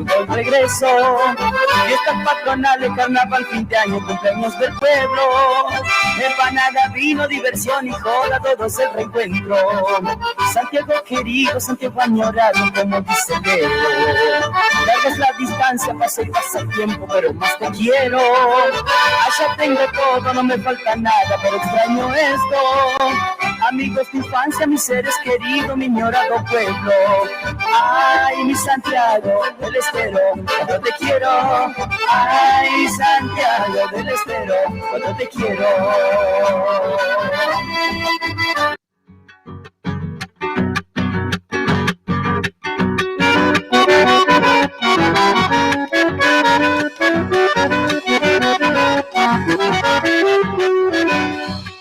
domingo el regreso. Fiestas patronales, carnaval, fin de año, cumpleaños del pueblo. Empanada, vino, diversión y joda, todo es el reencuentro. Santiago querido, Santiago añorado, como dice Leo. Larga es la distancia, pasa y pasa el tiempo, pero más te quiero. Allá tengo todo, no me falta nada, pero extraño esto. Amigos de infancia, mis seres queridos, mi ñorado pueblo. Ay, mi Santiago del Estero, cuando te quiero. Ay, Santiago del Estero, cuando te quiero.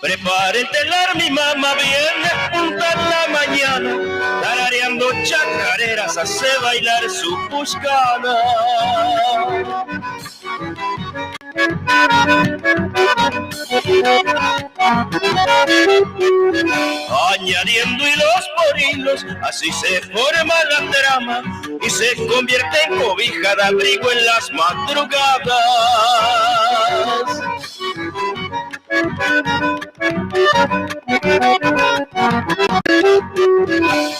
Prepara el telar, mi mamá viene punta en la mañana, tarareando chacareras, hace bailar su puscana. Añadiendo hilos por hilos, así se forma la trama y se convierte en cobija de abrigo en las madrugadas.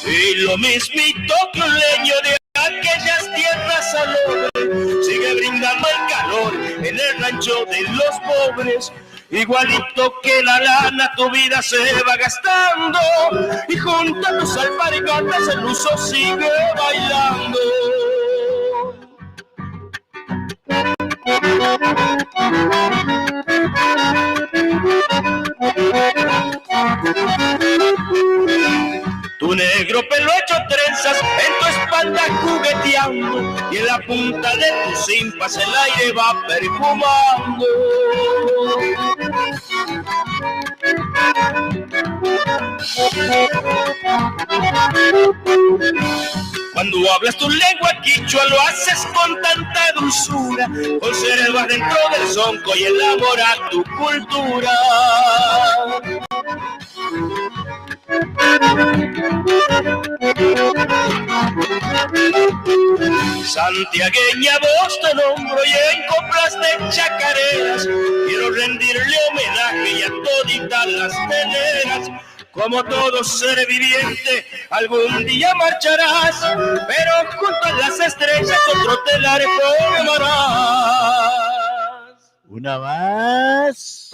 Y lo mismito que un leño de aquellas tierras alegres sigue brindando el calor en el rancho de los pobres. Igualito que la lana tu vida se va gastando y junto a tus alpargatas el uso sigue bailando. Tu negro pelo hecho trenzas en tu espalda jugueteando y en la punta de tus cimpas el aire va perfumando. Cuando hablas tu lengua quichua lo haces con tanta dulzura, conservas dentro del zonco y elaboras tu cultura. Santiagueña voz te nombro y en coplas de chacareras quiero rendirle homenaje y a toditas las teneras. Como todo ser viviente, algún día marcharás, pero junto a las estrellas otro telar formarás. Una más.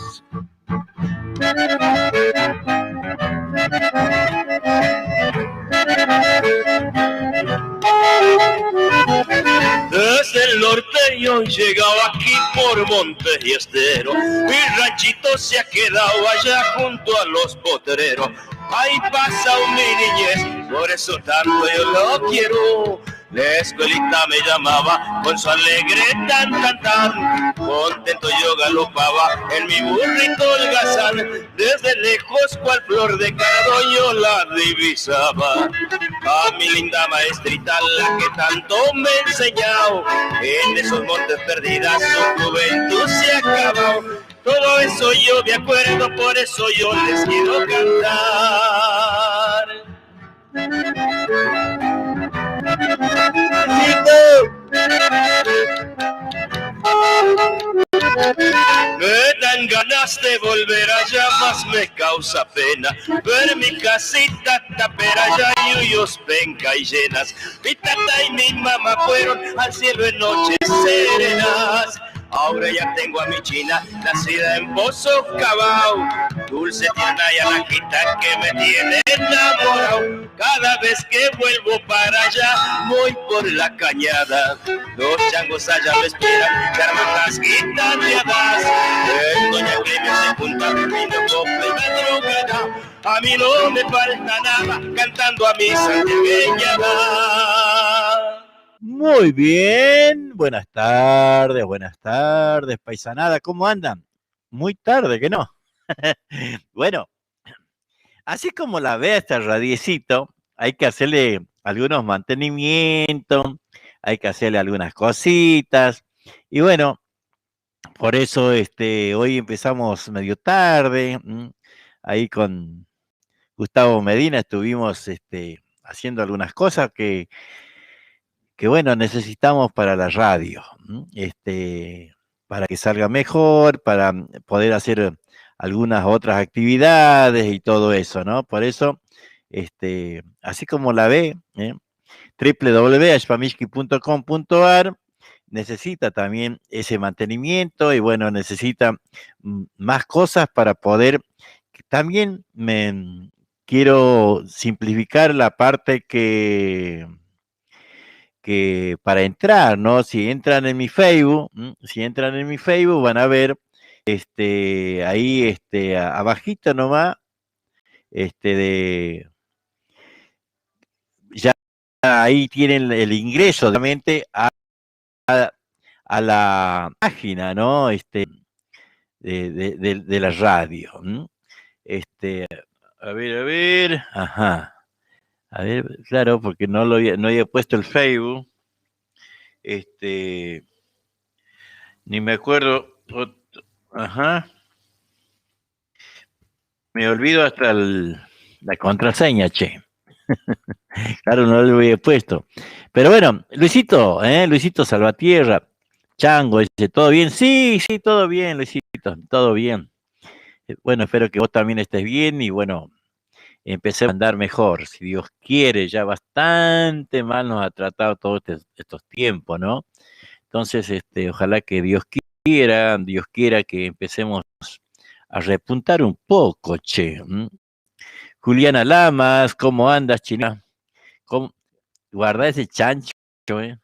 Desde el norte yo he llegado aquí por Montes y Estero. Mi ranchito se ha quedado allá junto a los potreros. Ahí pasa mi niñez, por eso tanto yo lo quiero. La escuelita me llamaba con su alegre tan tan tan. Contento yo galopaba en mi burrito holgazán. Desde lejos cual flor de cardo yo la divisaba. A mi linda maestrita la que tanto me ha enseñado. En esos montes perdidas su juventud se ha acabado. Todo eso yo me acuerdo, por eso yo les quiero cantar. Me dan ganas de volver allá, más me causa pena ver mi casita tapera allá y huyos penca y llenas. Mi tata y mi mamá fueron al cielo en noches serenas. Ahora ya tengo a mi china, nacida en Pozo Cabao, dulce, tierna y alajita que me tiene enamorado. Cada vez que vuelvo para allá, voy por la cañada. Los changos allá me esperan, que arman las guitarreadas. En Doña Clemia se junta, vino copa y madrugada. A mí no me falta nada, cantando a mi santiagueña. Muy bien, buenas tardes, paisanada, ¿cómo andan? Muy tarde, ¿que no? Bueno, así como la ve esta radiecito, hay que hacerle algunos mantenimientos, hay que hacerle algunas cositas, y bueno, por eso hoy empezamos medio tarde, ahí con Gustavo Medina estuvimos haciendo algunas cosas que bueno, necesitamos para la radio, para que salga mejor, para poder hacer algunas otras actividades y todo eso, ¿no? Por eso, así como la ve, www.ashpamishki.com.ar necesita también ese mantenimiento y bueno, necesita más cosas para poder, también quiero simplificar la parte que para entrar, ¿no? Si entran en mi Facebook, van a ver, ahí, abajito nomás, ya ahí tienen el ingreso realmente a la página, ¿no? De la radio. A ver, ajá. A ver, claro, porque no había puesto el Facebook. Ni me acuerdo. Ajá. Me olvido hasta la contraseña, che. Claro, no lo había puesto. Pero bueno, Luisito Salvatierra, Chango, dice, ¿todo bien? Sí, todo bien, Luisito, todo bien. Bueno, espero que vos también estés bien y bueno, empecemos a andar mejor, si Dios quiere, ya bastante mal nos ha tratado todos estos tiempos, ¿no? Entonces, ojalá que Dios quiera que empecemos a repuntar un poco, che. Juliana Lamas, ¿cómo andas, China? Guarda ese chancho, que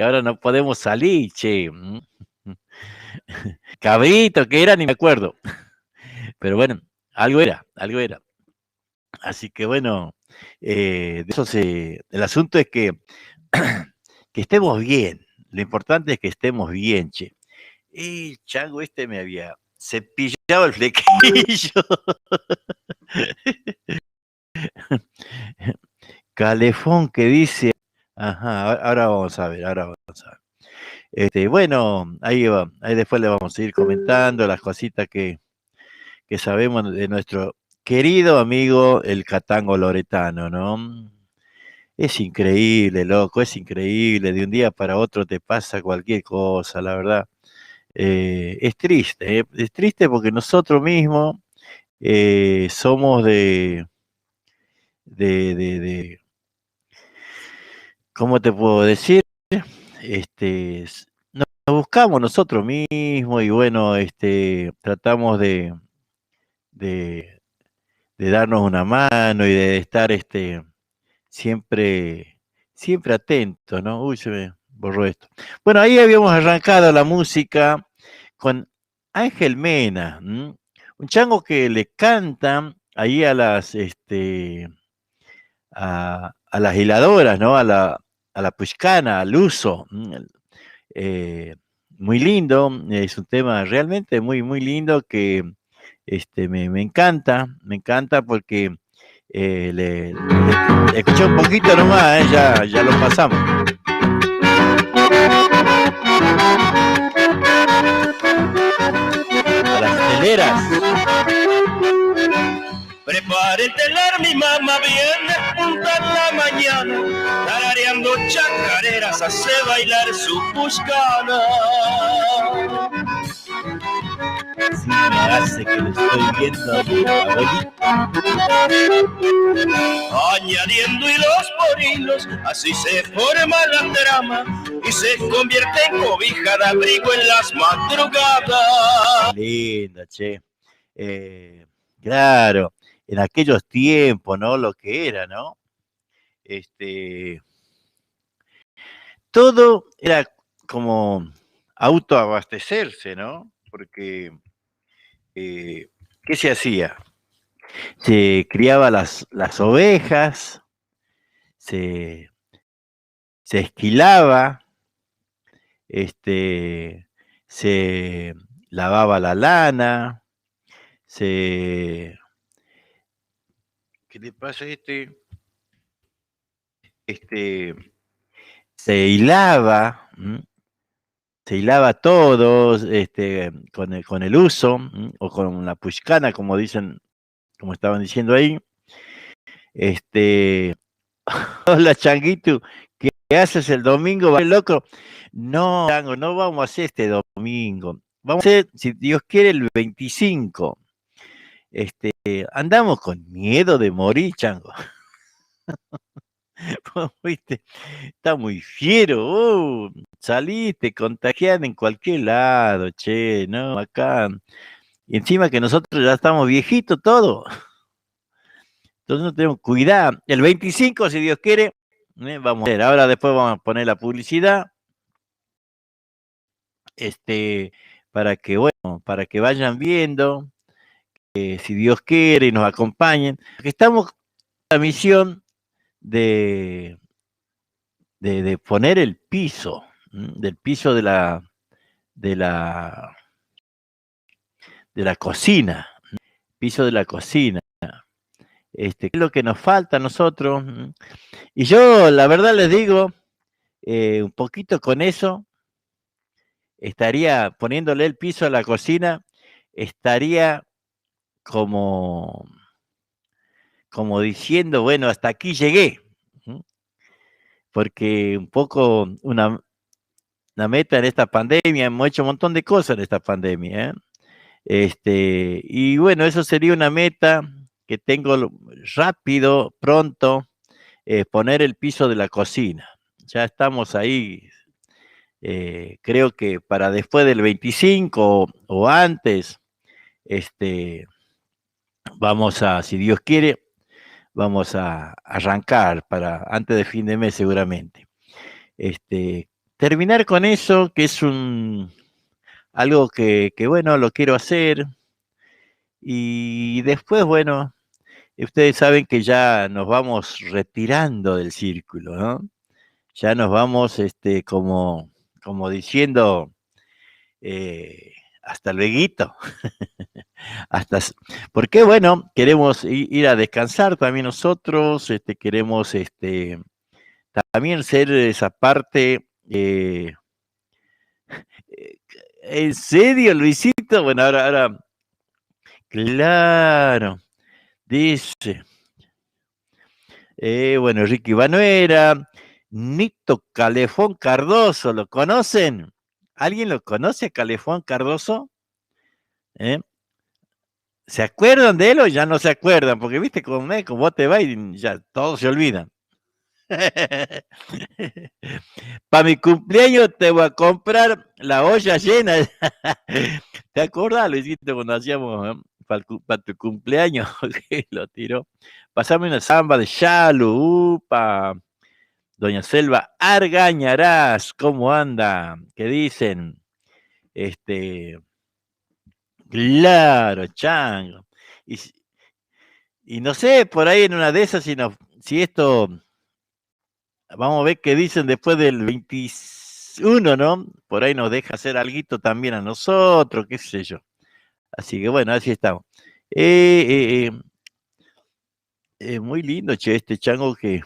ahora no podemos salir, che. Cabrito, que era, ni me acuerdo. Pero bueno, algo era. Así que bueno, de eso el asunto es que, que estemos bien. Lo importante es que estemos bien, che. Y Chango me había cepillado el flequillo. Calefón que dice, ajá, ahora vamos a ver. Bueno, ahí después le vamos a ir comentando las cositas que sabemos de nuestro querido amigo el Catango Loretano, ¿no? Es increíble, loco, es increíble. De un día para otro te pasa cualquier cosa, la verdad. Es triste porque nosotros mismos somos de, ¿cómo te puedo decir? Nos buscamos nosotros mismos y bueno, tratamos de darnos una mano y de estar siempre atentos, ¿no? Uy, se me borró esto. Bueno, ahí habíamos arrancado la música con Ángel Mena, un chango que le cantan ahí a las a las hiladoras, ¿no? A la puchcana, al uso. Muy lindo, es un tema realmente muy, muy lindo que me encanta porque le escuché un poquito nomás, ya lo pasamos. A las teleras. Prepare el telar, mi mamá viene punta en la mañana, tarareando chacareras hace bailar su puchcana. Sí, me hace que lo estoy viendo abuelita. Añadiendo hilos por hilos, así se forma la trama y se convierte en cobija de abrigo en las madrugadas. Linda, che. Claro, en aquellos tiempos, ¿no? Lo que era, ¿no? Todo era como autoabastecerse, ¿no? Porque, ¿qué se hacía? Se criaba las ovejas, se esquilaba, se lavaba la lana, ¿qué le pasa a se hilaba todo con el uso, o con la puchcana, como estaban diciendo ahí. Hola, Changuito, ¿qué haces el domingo? ¿Va loco? No, Chango, no vamos a hacer este domingo. Vamos a hacer, si Dios quiere, el 25. Andamos con miedo de morir, Chango. ¿Viste? Está muy fiero. Saliste, contagiado en cualquier lado, che, ¿no? Acá. Y encima que nosotros ya estamos viejitos todos. Entonces no tenemos cuidado. El 25, si Dios quiere, vamos a ver. Ahora después vamos a poner la publicidad. Para que, bueno, para que vayan viendo, si Dios quiere y nos acompañen. Estamos con la misión de poner el piso, del piso de la cocina, piso de la cocina. ¿Qué es lo que nos falta a nosotros? Y yo, la verdad les digo, un poquito con eso, estaría poniéndole el piso a la cocina, estaría como diciendo, bueno, hasta aquí llegué. Porque un poco una meta en esta pandemia, hemos hecho un montón de cosas en esta pandemia, y bueno, eso sería una meta que tengo rápido, pronto, poner el piso de la cocina. Ya estamos ahí, creo que para después del 25 o antes, vamos a, si Dios quiere, vamos a arrancar para antes de fin de mes seguramente. Terminar con eso, que es algo que bueno, lo quiero hacer. Y después, bueno, ustedes saben que ya nos vamos retirando del círculo, ¿no? Ya nos vamos, como diciendo, hasta lueguito. Porque bueno, queremos ir a descansar también nosotros, queremos también ser esa parte. ¿En serio, Luisito? Bueno, ahora, claro, dice. Bueno, Ricky Vanuera, Nito Calefón Cardoso, ¿lo conocen? ¿Alguien lo conoce, Calefón Cardoso? ¿Se acuerdan de él o ya no se acuerdan? Porque viste como vos te vas y ya todos se olvidan. Para mi cumpleaños te voy a comprar la olla llena. ¿Te acuerdas, Luisito, cuando hacíamos para tu cumpleaños? Que lo tiró. Pasame una samba de Chalu, upa. Doña Selva Argañarás, ¿cómo anda? ¿Qué dicen? Claro, chango. Y no sé, por ahí en una de esas, si esto, vamos a ver qué dicen después del 21, ¿no? Por ahí nos deja hacer alguito también a nosotros, qué sé yo. Así que bueno, así estamos. Muy lindo, che, este chango que...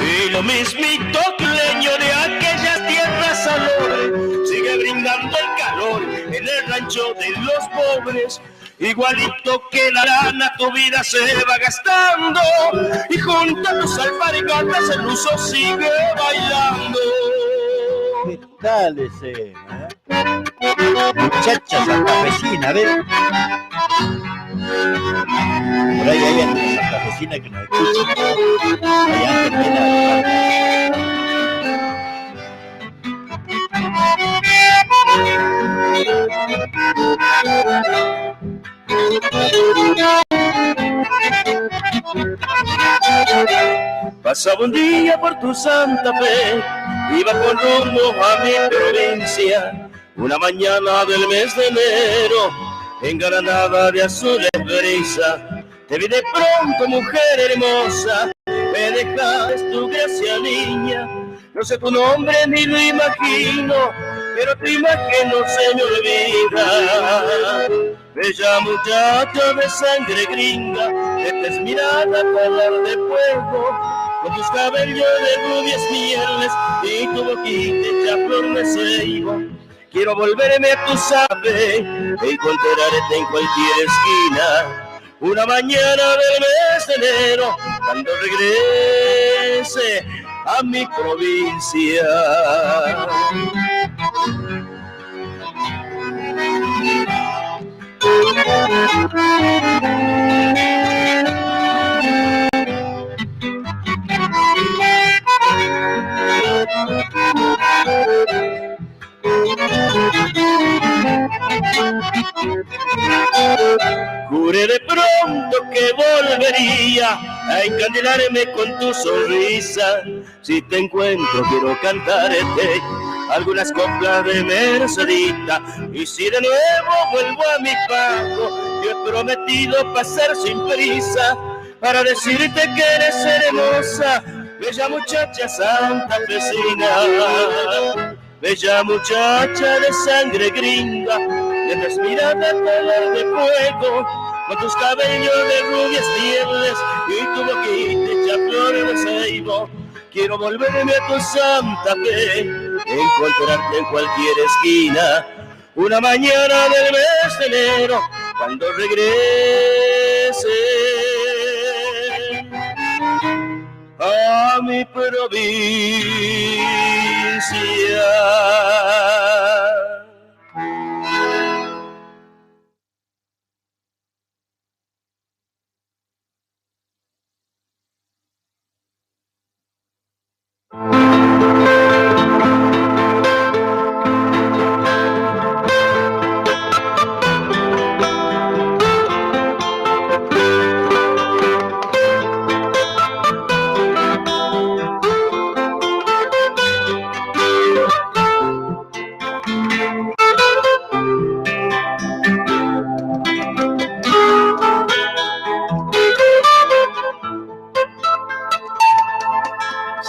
Y lo mismito leño de aquellas tierras salobres sigue brindando el calor en el rancho de los pobres. Igualito que la lana tu vida se va gastando y junto a tus alpargatas el uso sigue bailando. ¿Qué tal ese? Muchacha santafesina, a ver. Por ahí hay alguna santafesina que nos escucha. Allá Pasaba un día por tu Santa Fe, iba con rumbo a mi provincia, una mañana del mes de enero, engalanada de azules brisa, te vi de pronto, mujer hermosa, me dejaste tu gracia, niña, no sé tu nombre ni lo imagino, pero tu imagen no se me olvida. Bella muchacha de sangre gringa, de tez mirada color de fuego, con tus cabellos de rubias mieles y tu boquita hecha flor de ceibo. Quiero volverme a tu sabe, encontrarte en cualquier esquina. Una mañana del mes de enero, cuando regrese a mi provincia. Juré de pronto que volvería a encandilarme con tu sonrisa. Si te encuentro quiero cantarte algunas coplas de Mercedita. Y si de nuevo vuelvo a mi pago, yo he prometido pasar sin prisa para decirte que eres hermosa, bella muchacha santafesina, bella muchacha de sangre gringa, de tus miradas color de fuego, con tus cabellos de rubias pieles y tu boquita hecha flor de ceibo. Quiero volverme a tu Santa Fe, encontrarte en cualquier esquina. Una mañana del mes de enero, cuando regrese a mi provincia.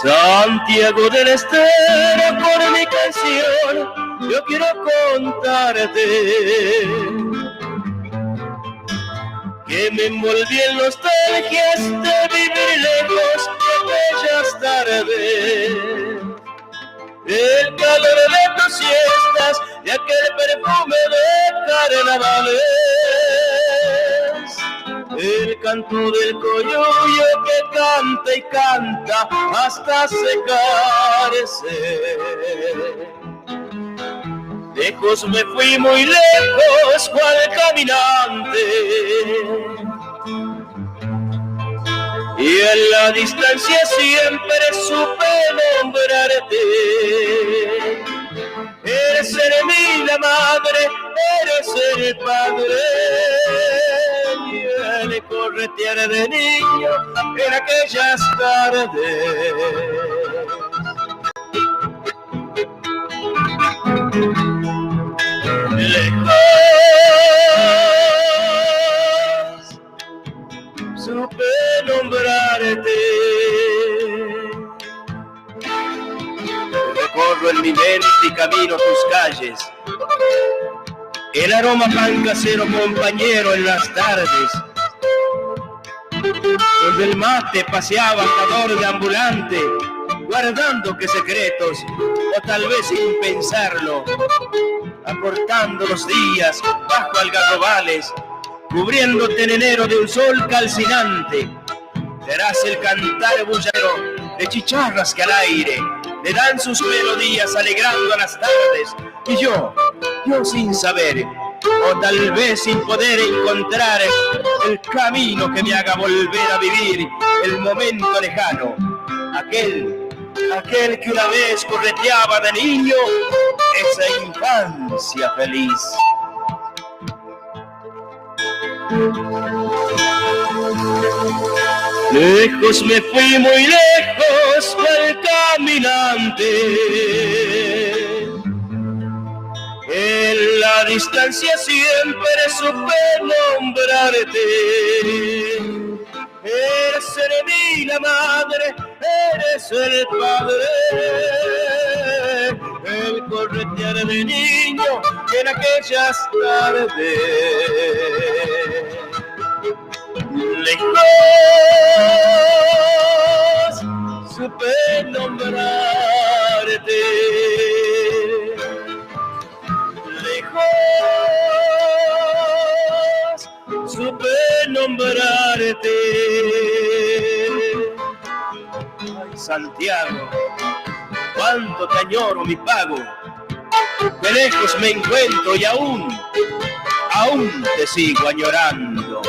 Santiago del Estero, por mi canción yo quiero contarte que me envolví en nostalgias de vivir lejos de bellas tardes, el calor de tus siestas y aquel perfume de carnavales, el canto del coyuyo que canta y canta hasta secarse. Lejos me fui, muy lejos, cual caminante, y en la distancia siempre supe nombrarte. Eres la madre, eres el padre, y el corretear de niño en aquellas tardes. Lejos supe nombrarte. Recorro en mi mente y camino tus calles, el aroma pan casero compañero en las tardes, donde el mate paseaba cazador de ambulante, guardando que secretos, o tal vez sin pensarlo, acortando los días bajo algarrobales, cubriéndote en enero de un sol calcinante. Serás el cantar bullero de chicharras que al aire le dan sus melodías alegrando a las tardes, y yo sin saber, o tal vez sin poder encontrar el camino que me haga volver a vivir el momento lejano, aquel que una vez correteaba de niño, esa infancia feliz. Lejos me fui, muy lejos, cual caminante, en la distancia siempre supe nombrarte. Eres mi la madre, eres el padre, el corretear de niño en aquellas tardes. Lejos supe nombrarte. supe nombrarte. Ay, Santiago, cuánto te añoro mi pago, de lejos me encuentro y aún te sigo añorando.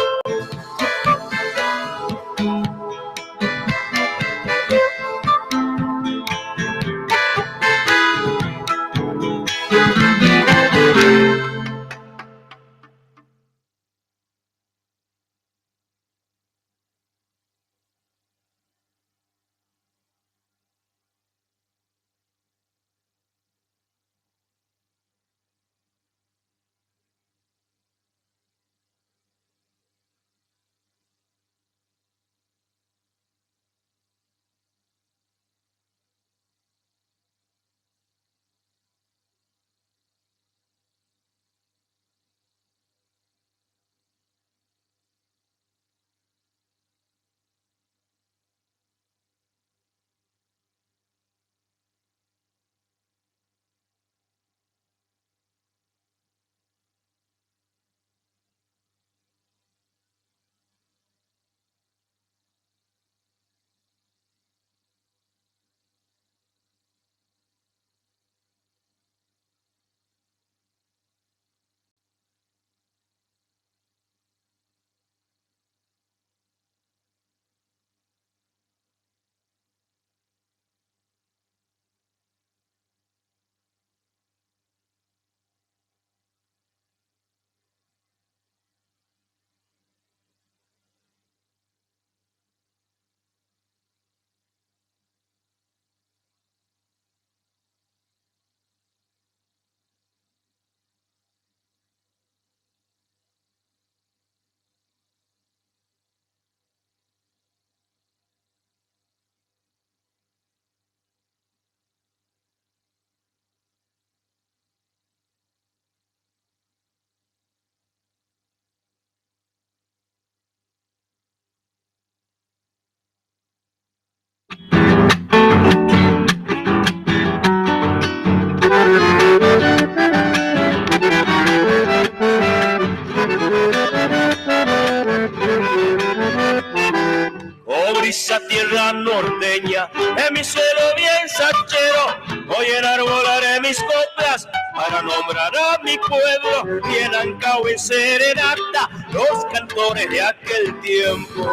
Brisa tierra norteña, en mi suelo bien sachero, hoy enarbolaré mis coplas para nombrar a mi pueblo, y en Ancao y serenata los cantores de aquel tiempo.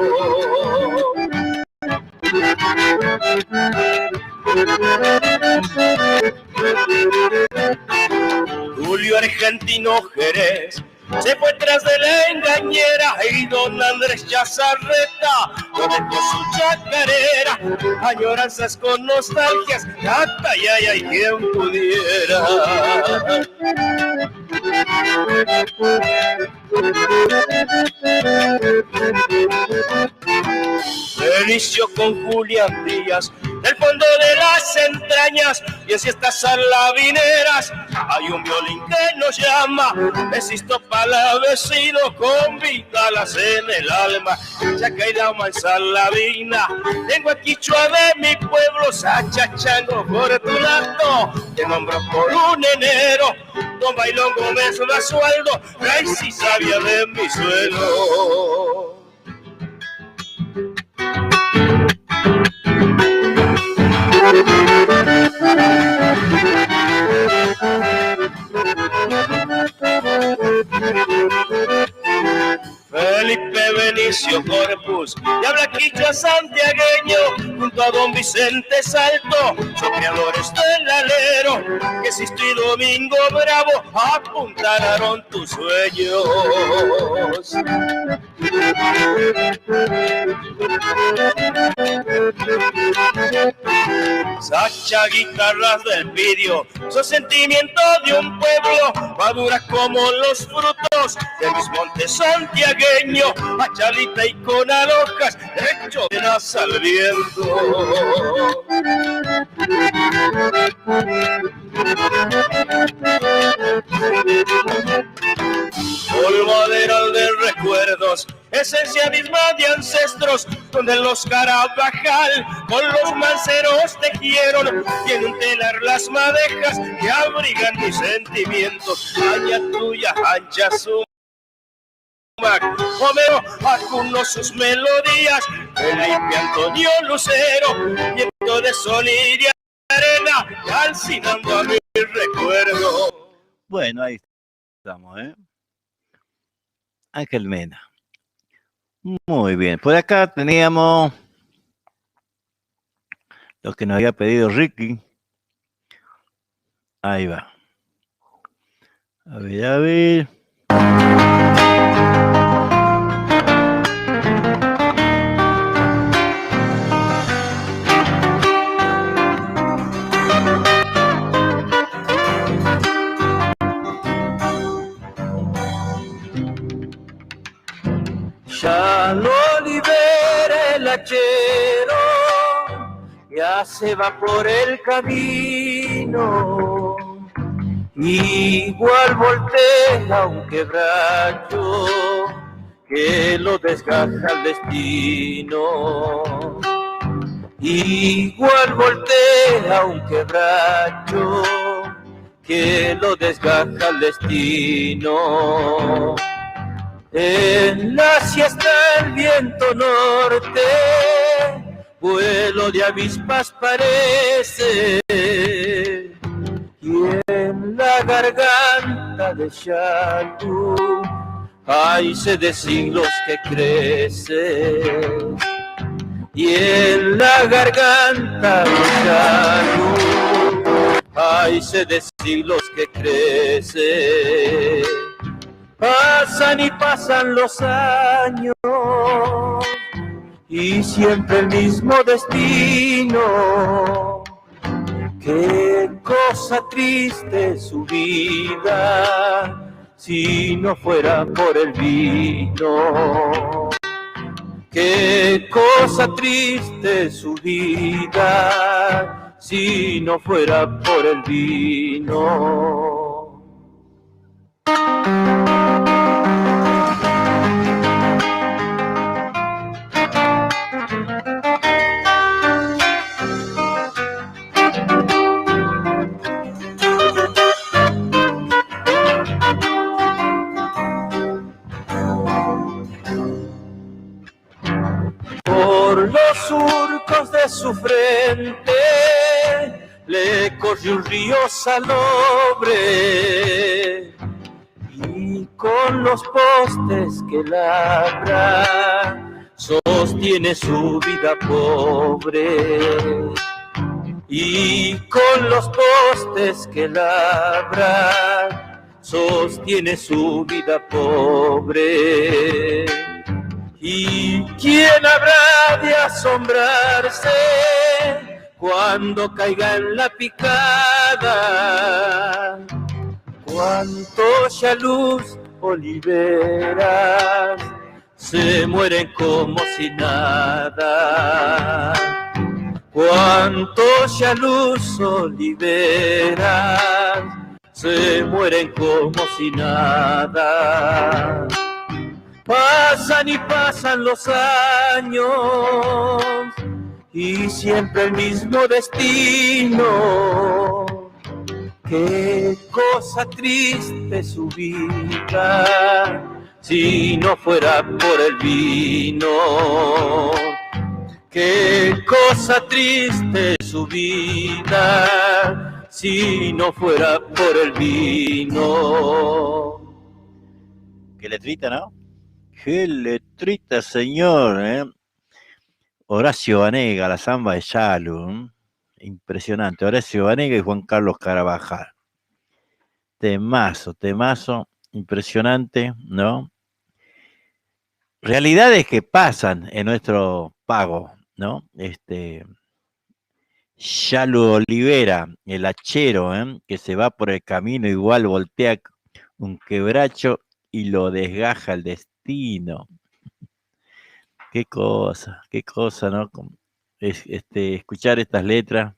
Julio Argentino Jerez se fue tras de la engañera y don Andrés Chazarreta lo dejó su chacarera. Añoranzas con nostalgias, hasta ya hay quien pudiera. Inició con Julián Díaz del fondo de las entrañas, y en estas salavineras hay un violín que nos llama. Existo palavecino con vitalas en el alma, Chacairama en Salavina, lengua quichua de mi pueblo, Sachachango Fortunato, te nombro por un enero, don Bailón Gómez Basualdo, raíz y sabia de mi suelo. Felipe Benicio Corpus y habla quichua santiagueño, junto a don Vicente Salto, son creadores del alero, que Sisto y Domingo Bravo apuntalaron tus sueños. Sacha guitarras del pidio, son sentimiento de un pueblo, madura como los frutos de mis montes santiagueños, machalita y con alojas, hecho de las al viento. Polvaderal de recuerdos, esencia misma de ancestros, donde los Carabajal con los manceros tejieron, tiene un telar las madejas que abrigan mis sentimientos, haña tuya, ancha su Homero, algunos sus melodías, Felipe Antonio Lucero, viento de sol y de arena, calcinando a mi recuerdo. Bueno, ahí estamos, ¿eh? Ángel Mena. Muy bien. Por acá teníamos lo que nos había pedido Ricky. Ahí va. A ver, a ver. Ya no libera el hachero, ya se va por el camino. Igual voltea un quebracho que lo desgaja el destino. Igual voltea un quebracho que lo desgaja el destino. En la siesta el viento norte, vuelo de avispas parece, y en la garganta de Xalú hay sed de siglos que crece, y en la garganta de Xalú hay sed de siglos que crece. Pasan y pasan los años y siempre el mismo destino. Qué cosa triste su vida si no fuera por el vino. Qué cosa triste su vida si no fuera por el vino. Por los surcos de su frente le corre un río salobre, y con los postes que labra sostiene su vida pobre. Y con los postes que labra sostiene su vida pobre. ¿Y quién habrá de asombrarse cuando caiga en la picada? ¿Cuántos Xalús oliveras se mueren como si nada? ¿Cuántos Xalús oliveras se mueren como si nada? Pasan y pasan los años y siempre el mismo destino. Qué cosa triste su vida si no fuera por el vino. Qué cosa triste su vida si no fuera por el vino. Qué letrita, ¿no? Qué letrita, señor, ¿eh? Horacio Banega, la samba de Xalú, ¿eh? Impresionante. Horacio Banega y Juan Carlos Carabajal. Temazo, temazo, impresionante, ¿no? Realidades que pasan en nuestro pago, ¿no? Xalú Olivera, el hachero, que se va por el camino, igual voltea un quebracho y lo desgaja el destino. Qué cosa, ¿no? Escuchar estas letras,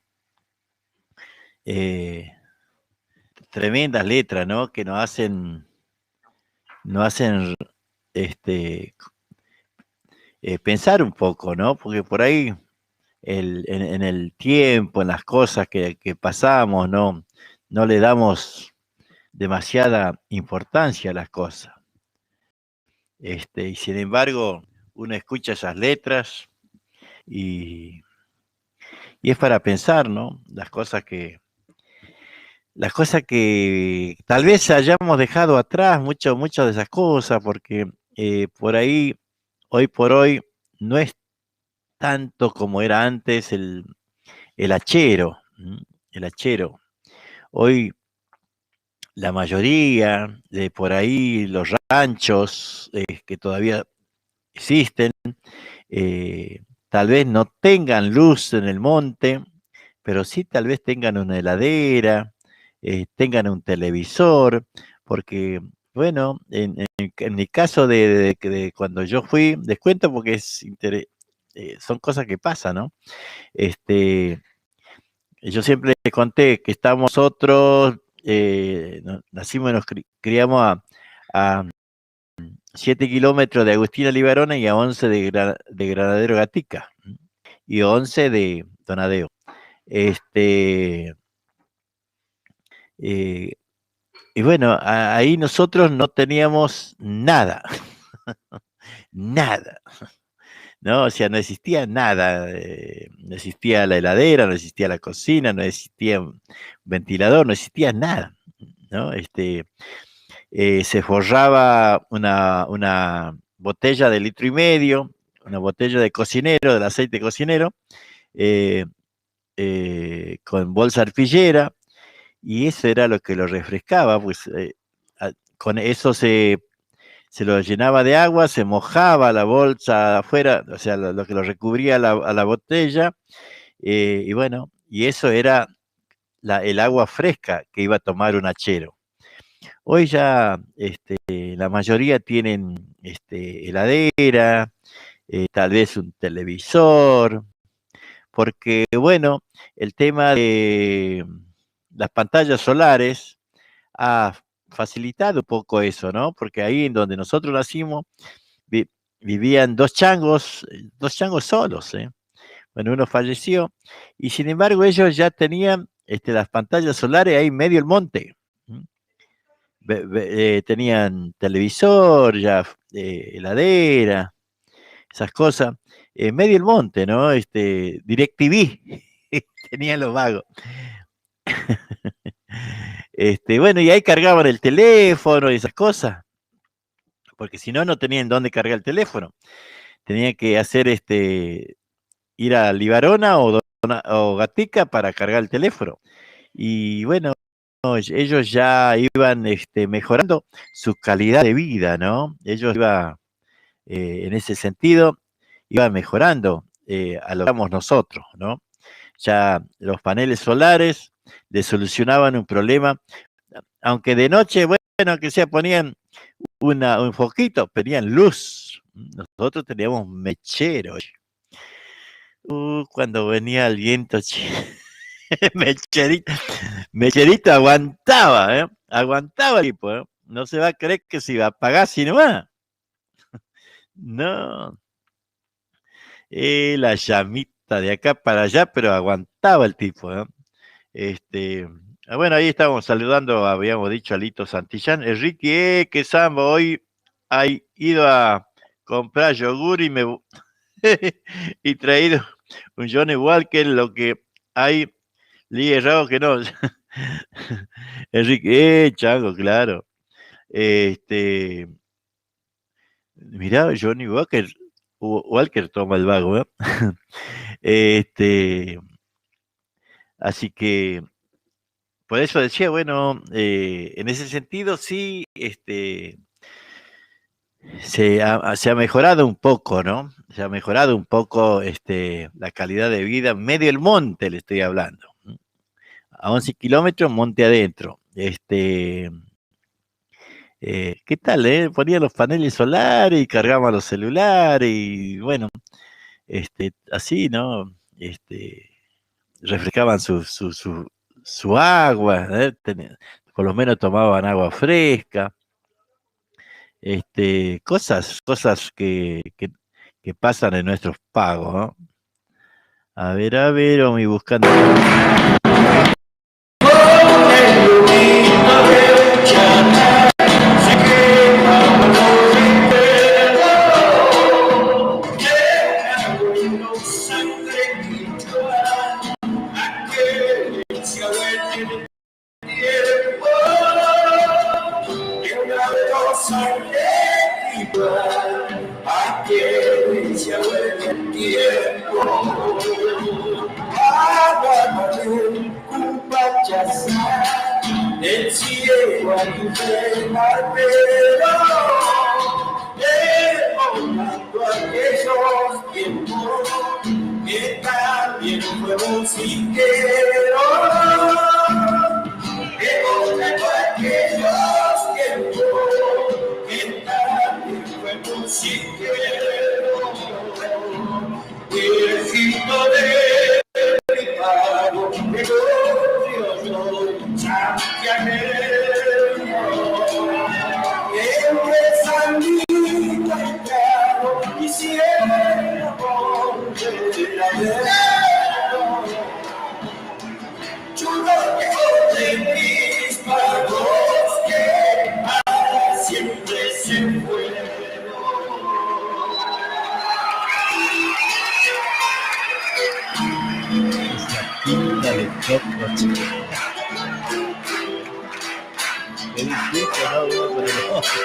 tremendas letras, ¿no? Que nos hacen pensar un poco, ¿no? Porque por ahí en el tiempo, en las cosas que pasamos, no le damos demasiada importancia a las cosas. y sin embargo uno escucha esas letras y, y es para pensar, ¿no? Las cosas que tal vez hayamos dejado atrás, muchas de esas cosas, porque por ahí, hoy por hoy, no es tanto como era antes el hachero, el hachero. Hoy la mayoría de por ahí, los ranchos que todavía existen, tal vez no tengan luz en el monte, pero sí tal vez tengan una heladera, tengan un televisor, porque, bueno, en mi caso de cuando yo fui, les cuento porque son cosas que pasan, ¿no? Yo siempre les conté que estamos nosotros, nacimos y nos criamos a 7 kilómetros de Agustina Libarona y a 11 de Granadero Gatica y 11 de Donadeo. Y bueno, ahí nosotros no teníamos nada, nada, ¿no? O sea, no existía nada, no existía la heladera, no existía la cocina, no existía un ventilador, no existía nada, ¿no? Se forraba una botella de 1,5 litros, una botella de cocinero, del aceite cocinero, con bolsa arpillera, y eso era lo que lo refrescaba, pues con eso se lo llenaba de agua, se mojaba la bolsa afuera, o sea, lo que lo recubría a la botella, y bueno, y eso era el agua fresca que iba a tomar un hachero. Hoy ya la mayoría tienen heladera, tal vez un televisor, porque bueno, el tema de las pantallas solares ha facilitado un poco eso, ¿no? Porque ahí en donde nosotros nacimos vivían dos changos solos, ¿eh? Bueno, uno falleció y sin embargo ellos ya tenían las pantallas solares ahí en medio del monte. Tenían televisor, ya heladera, esas cosas, en medio del monte, ¿no? DirecTV, tenían los vagos. Bueno, y ahí cargaban el teléfono y esas cosas, porque si no, no tenían dónde cargar el teléfono. Tenían que hacer ir a Libarona o Gatica para cargar el teléfono. Y bueno, ellos ya iban mejorando su calidad de vida, ¿no? Ellos iban, en ese sentido, iban mejorando a lo que éramos nosotros, ¿no? Ya los paneles solares le solucionaban un problema, aunque de noche, bueno, que se ponían un foquito, tenían luz. Nosotros teníamos mechero. Cuando venía el viento, Mecherito aguantaba, ¿eh? Aguantaba el tipo, ¿eh? No se va a creer que se iba a apagar así nomás. No. La llamita de acá para allá, pero aguantaba el tipo, ¿eh? Bueno, ahí estábamos saludando, habíamos dicho a Lito Santillán. Enrique, qué samba, hoy ha ido a comprar yogur y traído un Johnny Walker, lo que hay Ligue raro que no. Enrique, chango, claro. Mirá, Johnny Walker toma el vago, ¿eh? Así que, por eso decía, bueno, en ese sentido sí, se ha mejorado un poco, ¿no? Se ha mejorado un poco la calidad de vida, medio del monte le estoy hablando. A 11 kilómetros, monte adentro. ¿Qué tal, Ponía los paneles solares y cargaban los celulares y bueno, así, ¿no? Refrescaban su agua, por lo menos tomaban agua fresca. Cosas que pasan en nuestros pagos, ¿no? A ver, vamos buscando. Hay que se vuelve el tiempo. Háblame con pachasa, el cielo al barbero, evocando aquellos tiempos que también fue musiquero. Evocando aquellos tiempos que también fue musiquero. Viejito de mi pago, de glorioso santiagueño, entre sandita y claro, quisiera volver a verlo. Chulo de mis pagos que para siempre se fueron. Quinta de Coco, chico. Qué distinto, ¿no? Uno con el otro.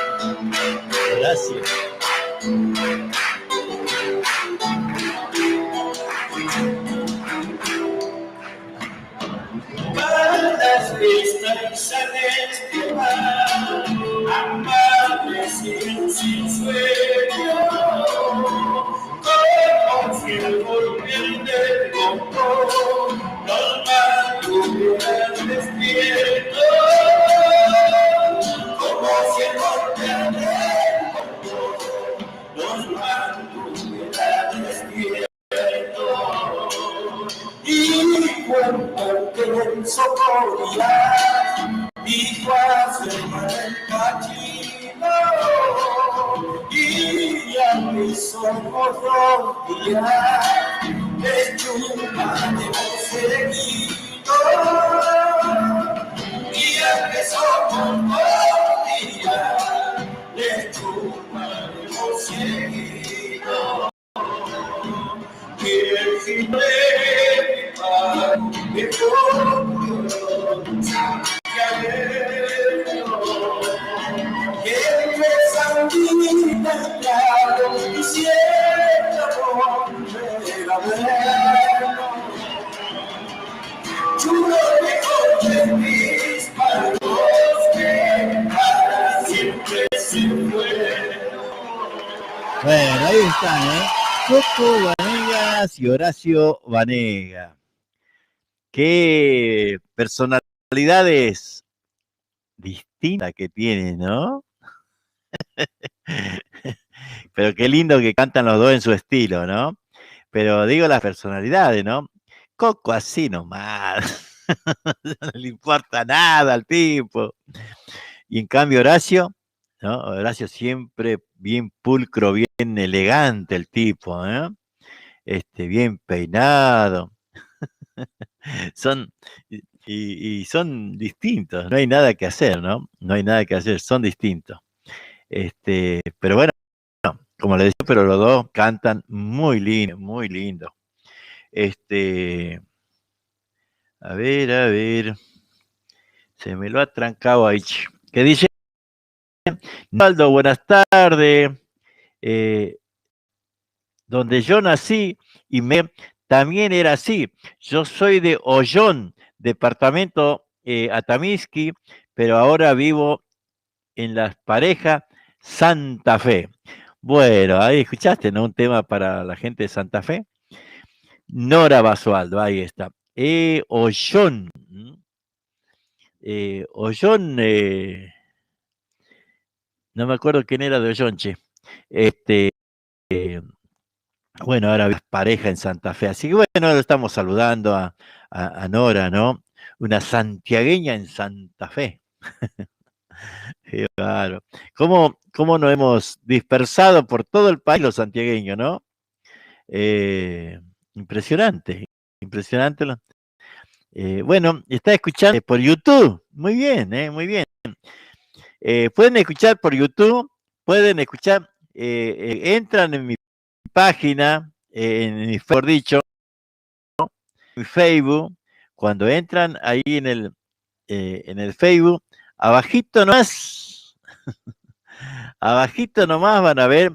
Gracias. Bandas cristalizadas que van amables y sin sueño, como si el golpe del coco nos mantuvieran despiertos, como si el golpe del coco nos mantuviera despiertos. Y cuando el socorría, dijo a su hermano el cachino, y a mis ojos rompía, de chumba de seguido, y a mis ojos rompía, de chumba de seguido. Viejito de mi padre, de Coco, santiagueño, que me sandita claro, quisiera volver a verlo. Chulo de mis pagos que para siempre se fueron. Bueno, ahí están, ¿eh? Coco Vanegas y Horacio Vanega. Qué personalidades distintas que tienen, ¿no? Pero qué lindo que cantan los dos en su estilo, ¿no? Pero digo las personalidades, ¿no? Coco así nomás. No le importa nada al tipo. Y en cambio Horacio, ¿no? Horacio siempre bien pulcro, bien elegante el tipo, ¿eh? Bien peinado. Son, y son distintos, no hay nada que hacer, ¿no? No hay nada que hacer, son distintos. Pero bueno, como les decía, pero los dos cantan muy lindo, muy lindo. A ver, se me lo ha trancado ahí. ¿Qué dice? Aldo, buenas tardes. Donde yo nací y también era así. Yo soy de Ollón, departamento Atamisqui, pero ahora vivo en Las Parejas, Santa Fe. Bueno, ahí escuchaste, ¿no? Un tema para la gente de Santa Fe. Nora Basualdo, ahí está. Ollón. Ollón, no me acuerdo quién era de Ollón, che. Bueno, ahora ves pareja en Santa Fe. Así que bueno, lo estamos saludando a Nora, ¿no? Una santiagueña en Santa Fe. Claro. ¿Cómo nos hemos dispersado por todo el país los santiagueños, ¿no? Impresionante, impresionante. Bueno, está escuchando por YouTube. Muy bien, muy bien. Pueden escuchar por YouTube, pueden escuchar, entran en mi página, mejor dicho, mi Facebook, cuando entran ahí en el Facebook, abajito nomás van a ver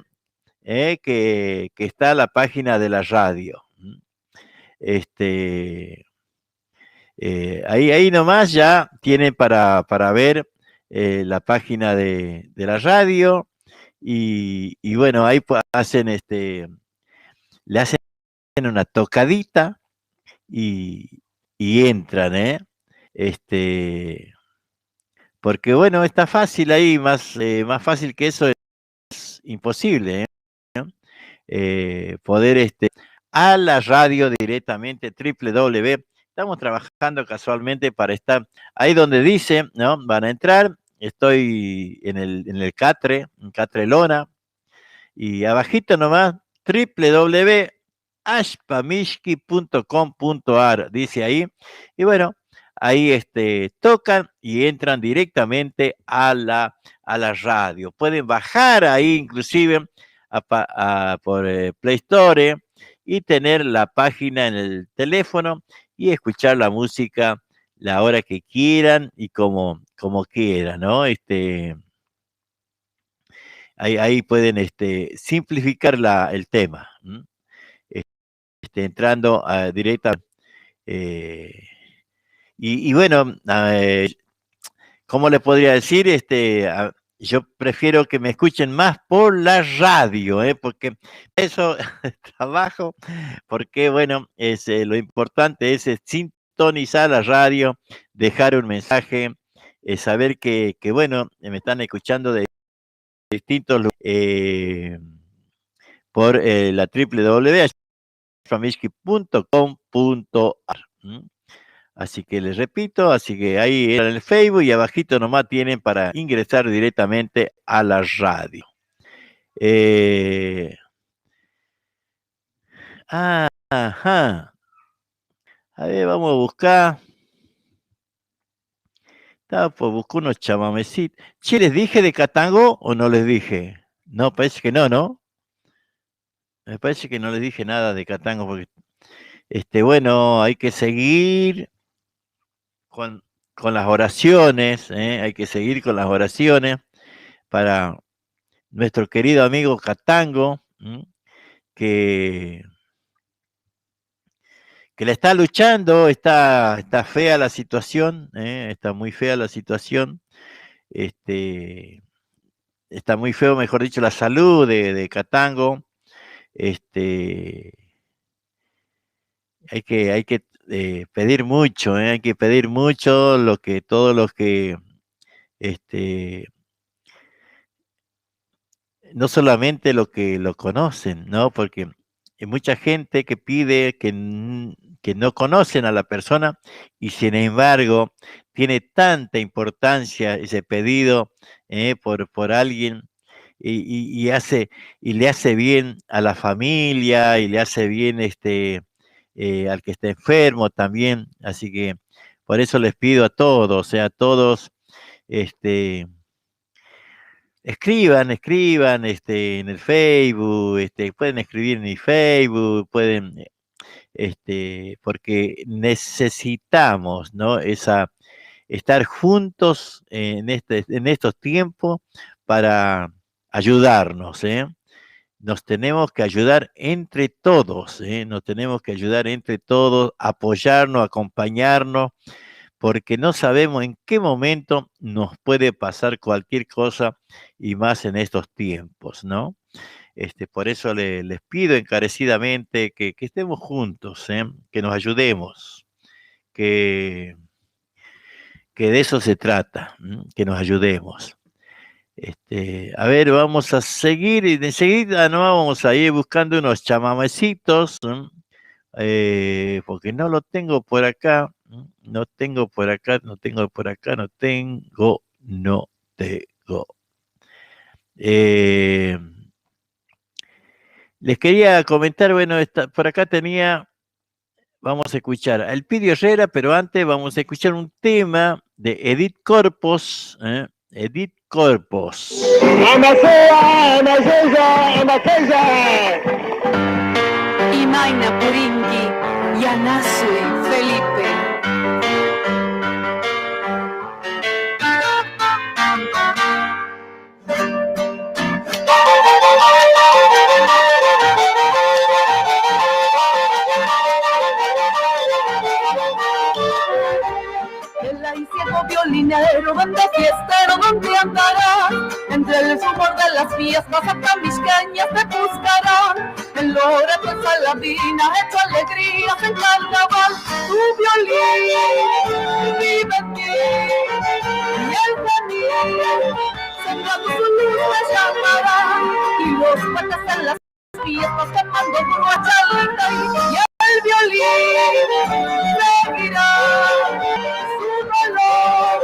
que está la página de la radio. Ahí nomás ya tienen para ver la página de la radio y bueno, ahí hacen le hacen una tocadita y entran, porque bueno, está fácil ahí, más fácil que eso es imposible, poder a la radio directamente, www. Estamos trabajando casualmente para estar ahí donde dice, ¿no? Van a entrar, estoy en el Catre, en Catrelona, y abajito nomás, www.ashpamishki.com.ar, dice ahí, y bueno, ahí tocan y entran directamente a la radio. Pueden bajar ahí inclusive por Play Store y tener la página en el teléfono y escuchar la música la hora que quieran y como quieran, ¿no? Ahí pueden simplificar el tema, entrando directamente. Y bueno, ¿cómo le podría decir? Yo prefiero que me escuchen más por la radio, porque eso trabajo, porque bueno, lo importante es sintonizar la radio, dejar un mensaje, saber que bueno, me están escuchando de distintos lugares por la www.famishki.com.ar. Así que les repito, así que ahí en el Facebook y abajito nomás tienen para ingresar directamente a la radio. Ajá. A ver, vamos a buscar. Estaba por buscar unos chamamecitos. Che, ¿les dije de Catango o no les dije? No, parece que no, ¿no? Me parece que no les dije nada de Catango porque, bueno, hay que seguir con las oraciones, hay que seguir con las oraciones para nuestro querido amigo Catango, que le está luchando, está fea la situación, está muy fea la situación, está muy feo, mejor dicho, la salud de Catango, hay que pedir mucho, hay que pedir mucho todos los que no solamente lo que lo conocen, ¿no? Porque hay mucha gente que pide que no conocen a la persona y sin embargo tiene tanta importancia ese pedido por alguien y le hace bien a la familia y le hace bien al que está enfermo también. Así que por eso les pido a todos, o sea, a todos, escriban en el Facebook, pueden escribir en mi Facebook, pueden, porque necesitamos, ¿no? Estar juntos en estos tiempos para ayudarnos, Nos tenemos que ayudar entre todos, nos tenemos que ayudar entre todos, apoyarnos, acompañarnos, porque no sabemos en qué momento nos puede pasar cualquier cosa y más en estos tiempos, ¿no? Por eso les pido encarecidamente que estemos juntos, que nos ayudemos, que de eso se trata, que nos ayudemos. A ver, vamos a seguir y enseguida no vamos a ir buscando unos chamamecitos, porque no lo tengo por acá, no tengo por acá. Les quería comentar, bueno, por acá vamos a escuchar a Elpidio Herrera, pero antes vamos a escuchar un tema de Edith Corpos, Edith Corpos. Imaina Puringi, Yanasui, Felipe. marinero, donde fiestero, donde andarás. Entre el rumor de las fiestas atambisqueñas te buscarán. En Loreto, en Saladina, hecho alegrías en carnaval. Tu violín vive en ti, y el genio sembrando su luz te llamará. Y los patas en las fiestas quemando guachalita, y el violín seguirá su dolor,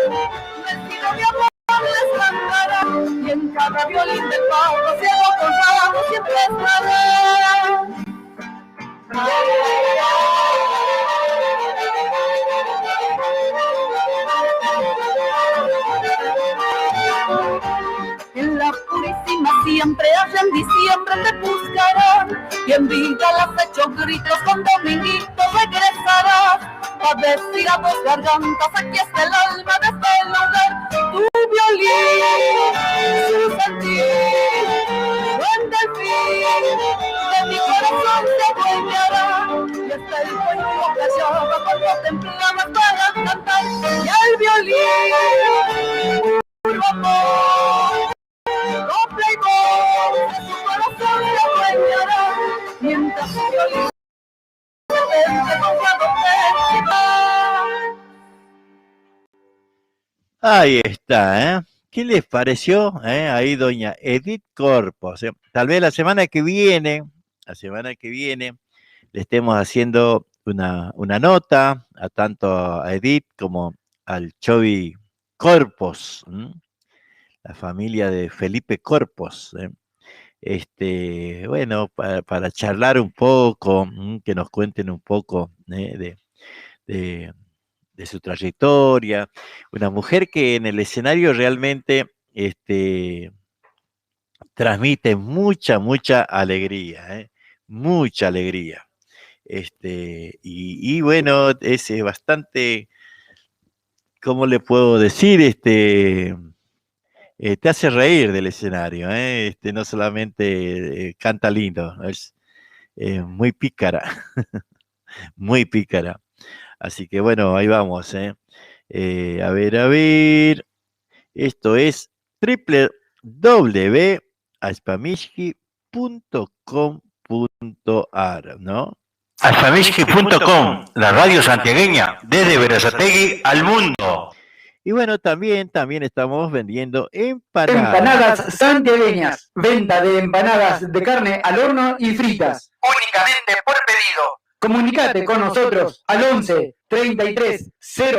vestido de amor les cantará, y en cada violín del pago cielo con ramo siempre estará. En la purísima siempre, allá en diciembre te buscarán, y en vida las hecho gritos con Dominguito regresarás, a decir a dos gargantas, aquí está el alma de este lugar, tu violín, su sentir, buen delfín, de mi corazón se adueñará, y hasta el cuello callado cuando templamos para cantar, y el violín, puro amor. Doble y voz, de su corazón se adueñará, mientras su violín se confiado te. Ahí está, ¿eh? ¿Qué les pareció? Ahí doña Edith Corpos. Tal vez la semana que viene, le estemos haciendo una nota a tanto a Edith como al Chovi Corpos, la familia de Felipe Corpos. Bueno, para charlar un poco, que nos cuenten un poco de su trayectoria. Una mujer que en el escenario realmente transmite mucha alegría, mucha alegría. Y bueno, es bastante, ¿cómo le puedo decir? Te hace reír del escenario, no solamente canta lindo, es muy pícara, muy pícara. Así que bueno, ahí vamos, a ver, esto es www.aspamishki.com.ar, ¿no? Aspamishki.com, la radio santiagueña, desde Berazategui al mundo. Y bueno, también estamos vendiendo empanadas. Empanadas santiagueñas. Venta de empanadas de carne al horno y fritas. Únicamente por pedido. Comunicate con nosotros al 11 33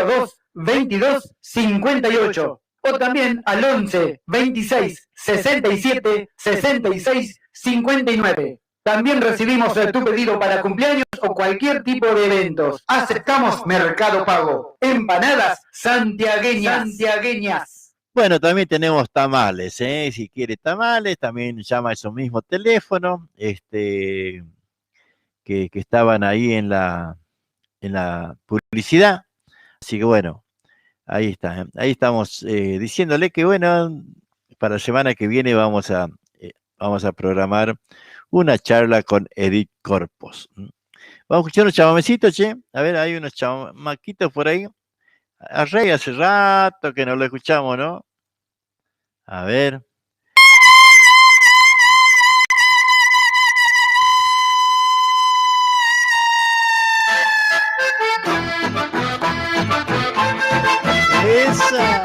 02 22 58 o también al 11 26 67 66 59. También recibimos tu pedido para cumpleaños o cualquier tipo de eventos. Aceptamos Mercado Pago. Empanadas santiagueñas. Bueno, también tenemos tamales, si quiere tamales, también llama a esos mismos teléfonos, que estaban ahí en la publicidad. Así que bueno, ahí está. Ahí estamos diciéndole que bueno, para la semana que viene vamos a programar una charla con Edith Corpos. Vamos a escuchar unos chamamecitos, che. A ver, hay unos chamaquitos por ahí. A Rey hace rato que no lo escuchamos, ¿no? A ver. ¡Esa!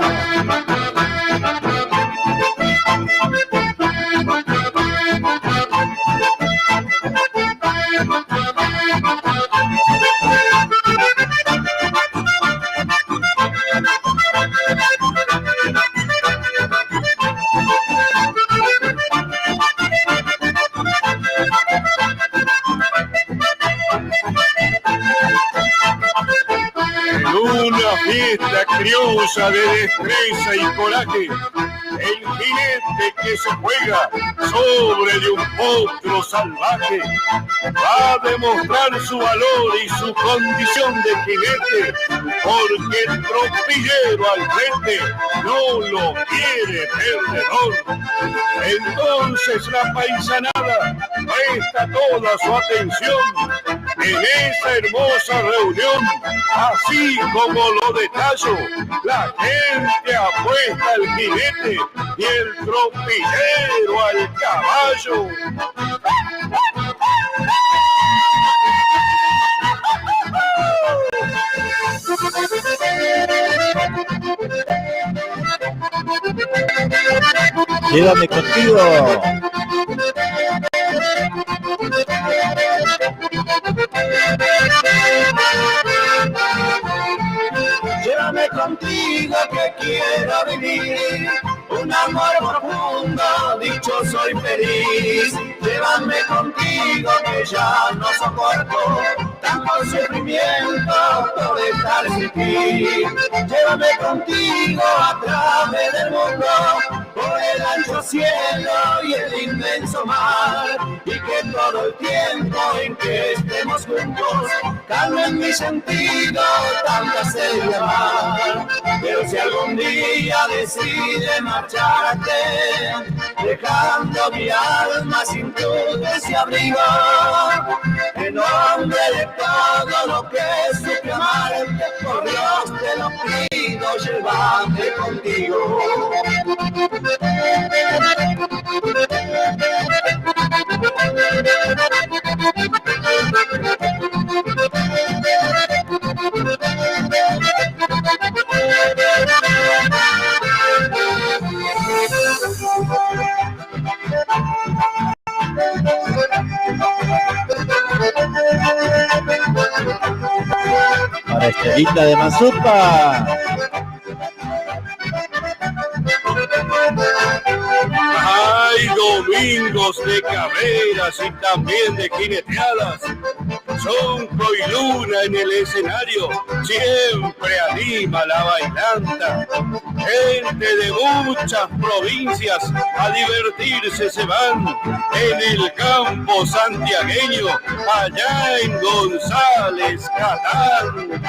Una fiesta criosa de destreza y coraje, el jinete que se juega sobre de un potro salvaje va a demostrar su valor y su condición de jinete, porque el tropillero al frente no lo quiere perdedor. Entonces la paisanada presta toda su atención En esta hermosa reunión, así como lo detallo, la gente apuesta al jinete y el tropillero al caballo. Llévame contigo. Llévame contigo que quiero vivir un amor profundo, dichoso y feliz. Llévame contigo que ya no soporto tanto sufrimiento por estar sin ti. Llévame contigo a través del mundo, por el ancho cielo y el inmenso mar, y que todo el tiempo en que estemos juntos calmen mi sentido tanta sed de amar. Pero si algún día decide marcharte, dejando mi alma sin tu dulce abrigo, en nombre de todo lo que supe amarte, por Dios te lo pido, llévame contigo. Para Estelita de Mazupa. Hay domingos de carreras y también de jineteadas. Sonco y Luna en el escenario siempre anima la bailanta. Gente de muchas provincias a divertirse se van en el campo santiagueño, allá en González Catán.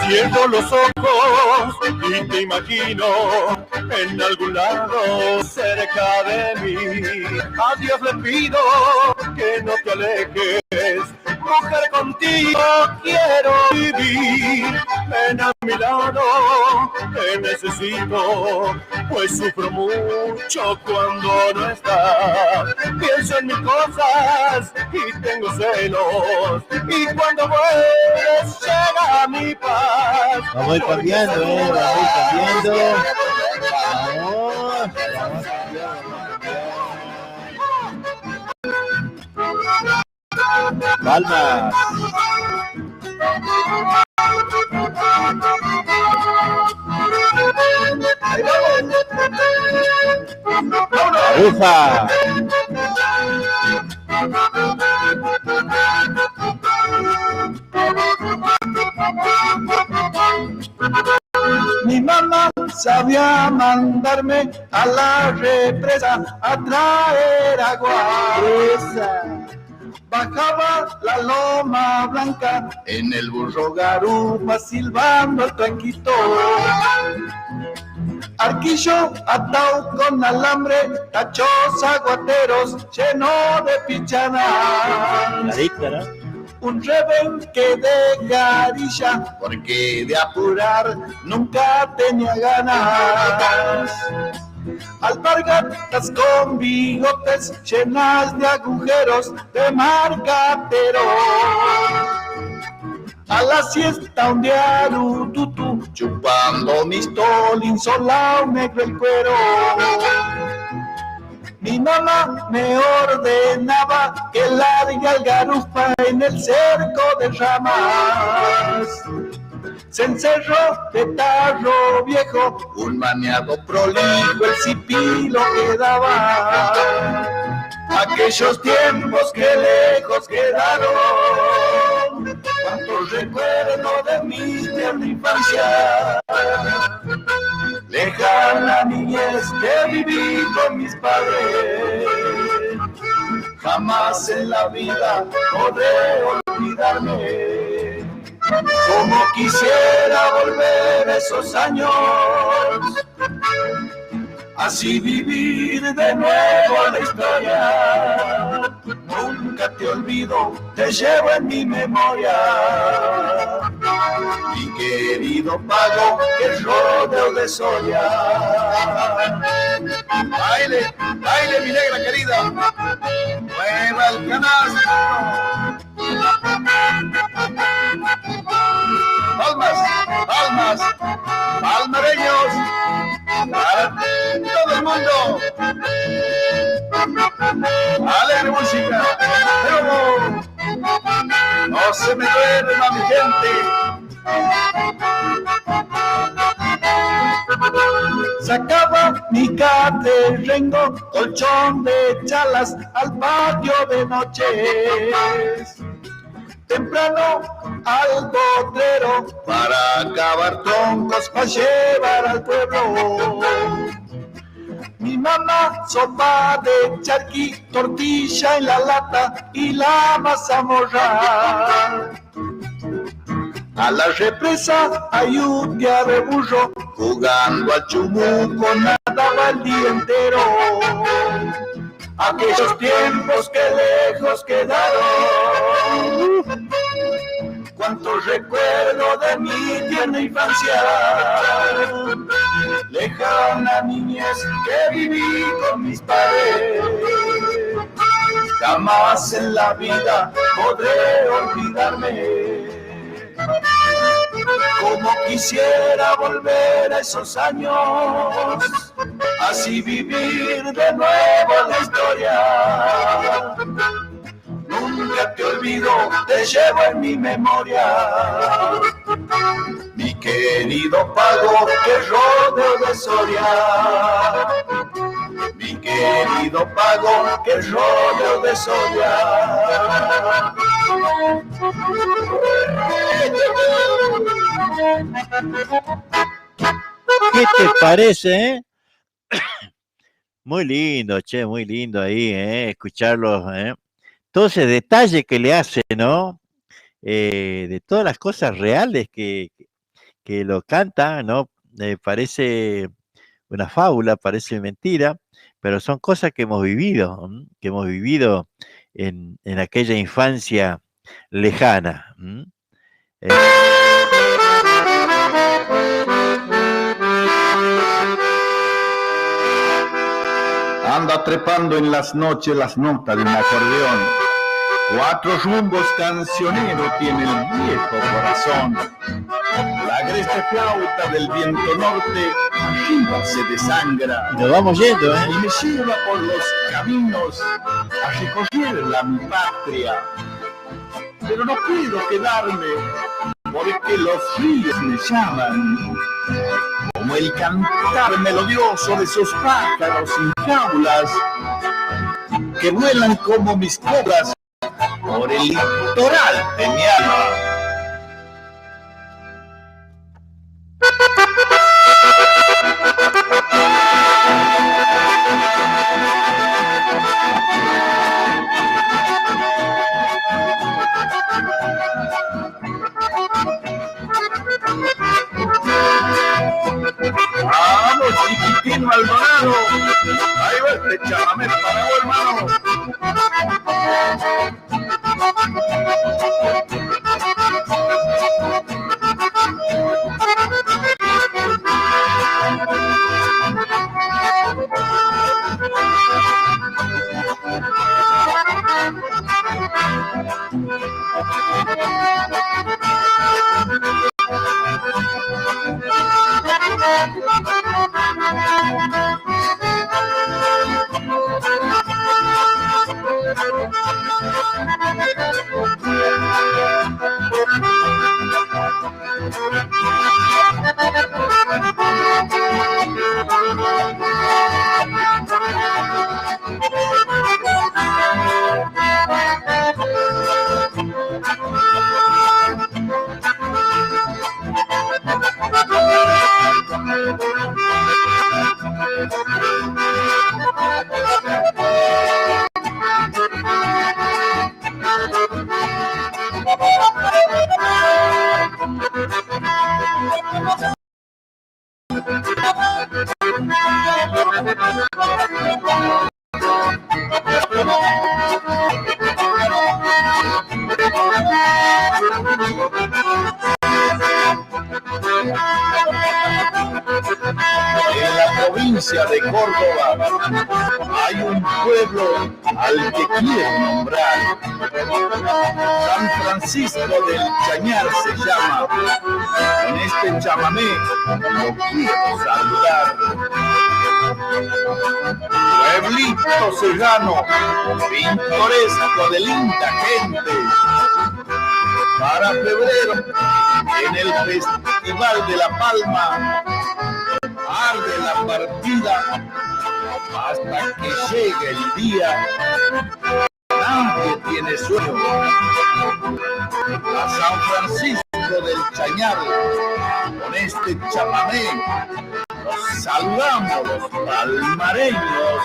Cierro los ojos y te imagino en algún lado cerca de mí. A Dios le pido que no te alejes, mujer, contigo quiero vivir. Ven a mi lado, te necesito, pues sufro mucho cuando no estás. Pienso en mil cosas y tengo celos, y cuando vuelves llega mi paz. Vamos a ir cambiando, vamos a ir cambiando. Vamos. Palmas. Ufa. Mi mamá sabía mandarme a la represa a traer agua. Bajaba la loma blanca en el burro garupa silbando al tranquito. Arquillo atado con alambre, tachos aguateros lleno de pichanas. Clarito, ¿no? Un rebenque de garilla, porque de apurar nunca tenía ganas. Alpargatas con bigotes llenas de agujeros de marcatero. A la siesta un diarututu, chupando mis tolins, solao negro el cuero. Mi mamá me ordenaba que largue algarufa en el cerco de ramas. Se encerró de tarro viejo, un maniado prolijo, el cipilo quedaba. Aquellos tiempos que lejos quedaron, cuántos recuerdo de mi tierna infancia. Lejana niñez que viví con mis padres, jamás en la vida podré olvidarme. Como quisiera volver esos años, así vivir de nuevo la historia. Nunca te olvido, te llevo en mi memoria. Mi querido Pago, que rodeo de Soria. Baile, baile mi negra querida, mueva el canasto. Palmas, palmas, palmareños, para todo el mundo. Alegre música, pero no se me duerma mi gente. Sacaba mi caterrengo, colchón de chalas al patio de noches. Temprano al potrero para cavar troncos para llevar al pueblo. Mi mamá sopa de charqui, tortilla en la lata y la mazamorra. A la represa hay un día de burro, jugando al chumuco nadaba el día entero. Aquellos tiempos que lejos quedaron, cuánto recuerdo de mi tierna infancia. Lejana niñez que viví con mis padres, jamás en la vida podré olvidarme. Como quisiera volver a esos años, así vivir de nuevo la historia. Nunca te olvido, te llevo en mi memoria. Mi querido Pago, que rodeo de Soria. Mi querido Pago, que rodeo de Soria. ¿Qué te parece, Muy lindo, che, muy lindo ahí, escucharlos, todo ese detalle que le hace, ¿no? De todas las cosas reales que lo canta, ¿no? Parece una fábula, parece mentira, pero son cosas que hemos vivido, en aquella infancia lejana. Anda trepando en las noches las notas de un acordeón. 4 rumbos cancionero tiene el viejo corazón. La agreste flauta del viento norte arriba se desangra. Y nos vamos yendo, Y me lleva por los caminos a recorrerla mi patria. Pero no puedo quedarme porque los ríos me llaman. Como el cantar melodioso de esos pájaros sin jaulas que vuelan como mis cobras por el litoral de mi alma. Vamos, Joaquín Maldonado. Ahí va este chamamé para vos, hermano. En la provincia de Córdoba hay un pueblo al que quiero nombrar. San Francisco del Chañar se llama. En este chamamé lo quiero saludar. Pueblito serrano, pintoresco de linda gente. Para febrero, en el Festival de la Palma, arde la partida hasta que llegue el día. Nadie tiene sueño. A San Francisco del Chañar, con este chamamé, los saludamos los palmareños.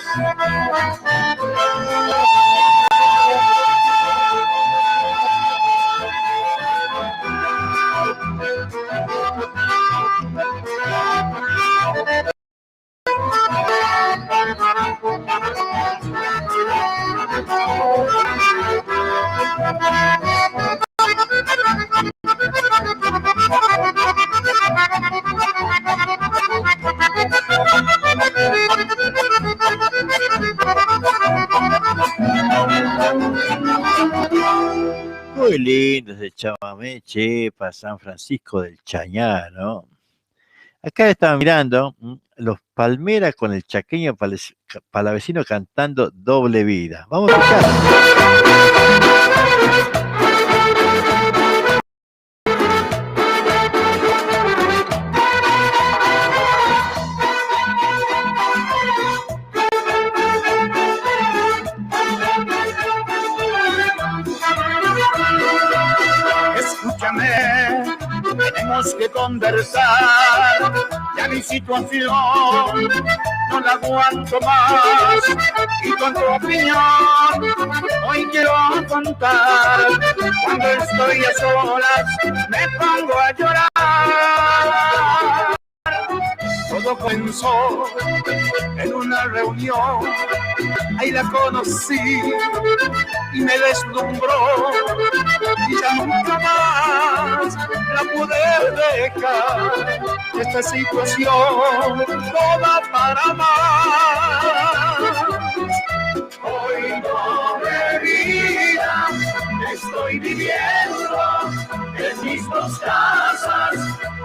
Muy lindo ese chamamé, chepa, San Francisco del Chañar, ¿no? Acá estaba mirando los Palmeras con el chaqueño palavecino cantando Doble Vida. Vamos a escuchar. Escúchame, tenemos que conversar. Ya mi situación no la aguanto más. Y con tu opinión hoy quiero contar. Cuando estoy a solas me pongo a llorar. Todo comenzó en una reunión. Ahí la conocí y me deslumbró. Y ya nunca más la pude dejar. Esta situación toda para más. Hoy doble vida estoy viviendo en mis dos casas,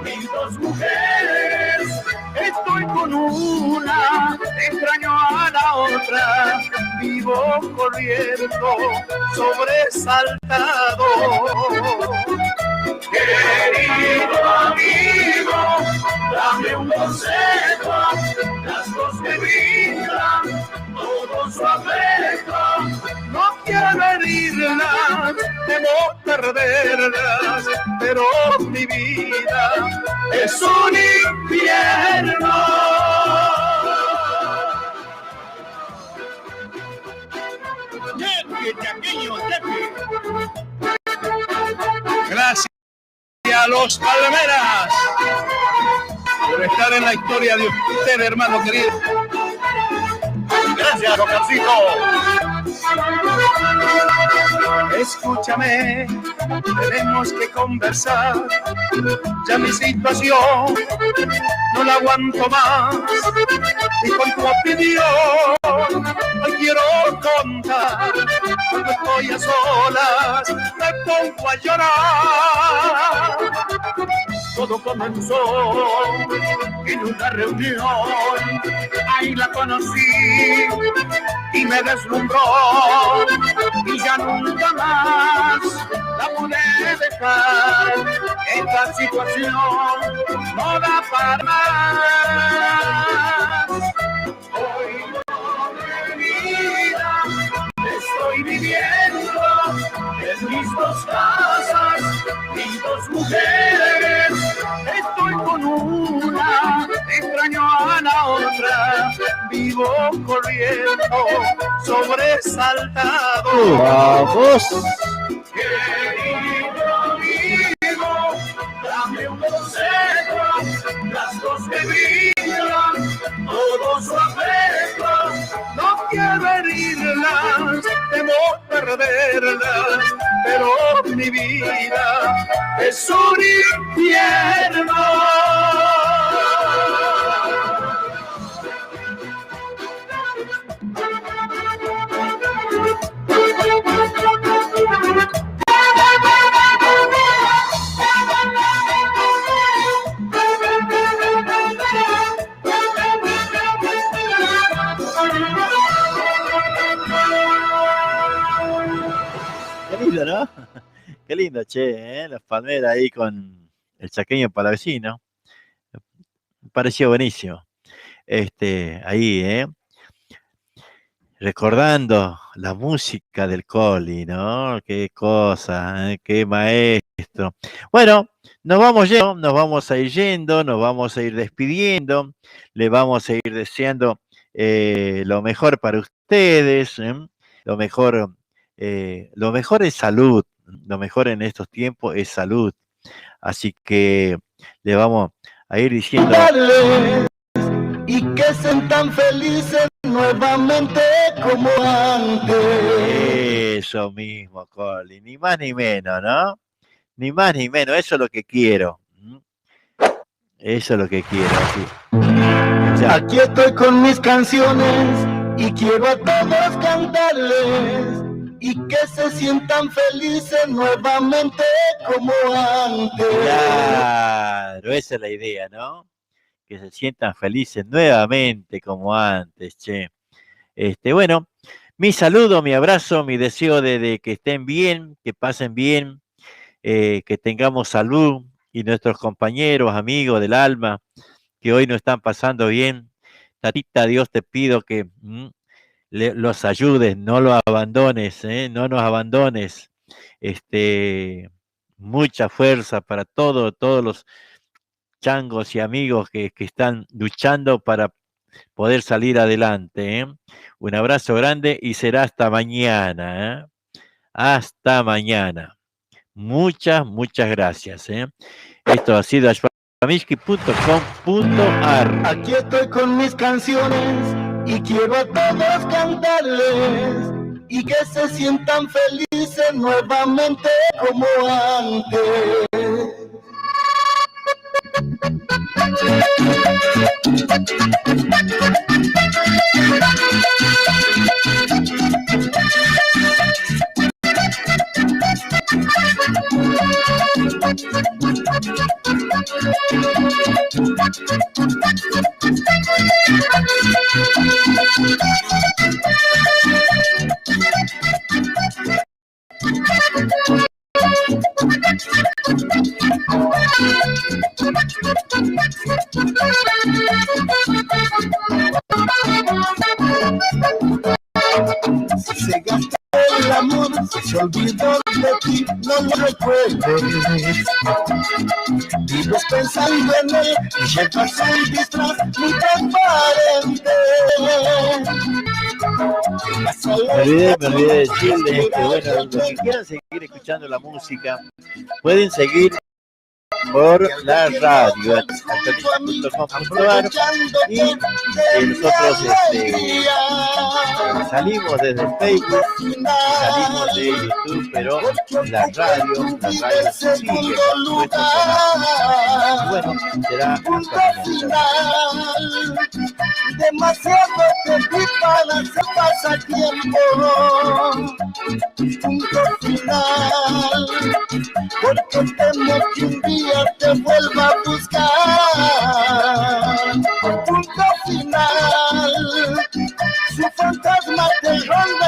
mis dos mujeres. Estoy con una, extraño a la otra, vivo corriendo, sobresaltado. Querido amigo, dame un consejo, las dos me brindan todo su afecto. No quiero herirlas, temo perderlas, pero mi vida es un infierno. Gracias a los Palmeras por estar en la historia de usted, hermano querido. Gracias, Oscarcito. Escúchame, tenemos que conversar. Ya mi situación no la aguanto más. Y con tu opinión hoy quiero contar. Cuando estoy a solas me pongo a llorar. Todo comenzó en una reunión. Ahí la conocí y me deslumbró. Y ya nunca más la pude dejar. Esta situación no da para más. Hoy no de vida estoy viviendo en mis dos casas y dos mujeres. Estoy con una, extraño a la otra. Vivo corriendo, sobresaltado. ¡Vamos! Querido amigo, dame un consejo. Las dos me brindan todo su afecto. No quiero herirlas, temo perderlas, pero mi vida es un infierno. Qué lindo, ¿no? Qué lindo, che, ¿eh? Las palmeras ahí con el chaqueño palavecino. Me pareció buenísimo. Ahí, recordando la música del Coli, ¿no? Qué cosa, qué maestro. Bueno, nos vamos a ir yendo, nos vamos a ir despidiendo, le vamos a ir deseando lo mejor para ustedes, lo mejor es salud, lo mejor en estos tiempos es salud. Así que le vamos a ir diciendo... Y que sean tan felices nuevamente como antes. Eso mismo, Coli, ni más ni menos, ¿no? Ni más ni menos, eso es lo que quiero. Eso es lo que quiero, sí. Ya. Aquí estoy con mis canciones y quiero a todos cantarles y que se sientan felices nuevamente como antes. Claro, esa es la idea, ¿no? Que se sientan felices nuevamente como antes, che. Bueno, mi saludo, mi abrazo, mi deseo de que estén bien, que pasen bien, que tengamos salud y nuestros compañeros, amigos del alma, que hoy no están pasando bien. Tatita, Dios te pido que los ayudes, no los abandones, no nos abandones. Mucha fuerza para todos los changos y amigos que están luchando para poder salir adelante. Un abrazo grande y será hasta mañana. Hasta mañana. Muchas gracias. Esto ha sido ashpamishki.com.ar. Aquí estoy con mis canciones y quiero a todos cantarles y que se sientan felices nuevamente como antes. Se gastó el amor, se olvidó de ti, no lo recuerdes. Vives pensando en él, y llevas un disfraz muy transparente. Me olvidé de decirles que, bueno, los que quieran seguir escuchando la música, pueden seguir por la radio altonista.com.ar y nosotros salimos desde Facebook, salimos de YouTube, pero la radio sigue nuestro programa. Bueno, será hasta mañana. Demasiado te vi para hacer pasatiempo. Punto final, porque temo que un día te vuelva a buscar. Punto final, su fantasma te ronda.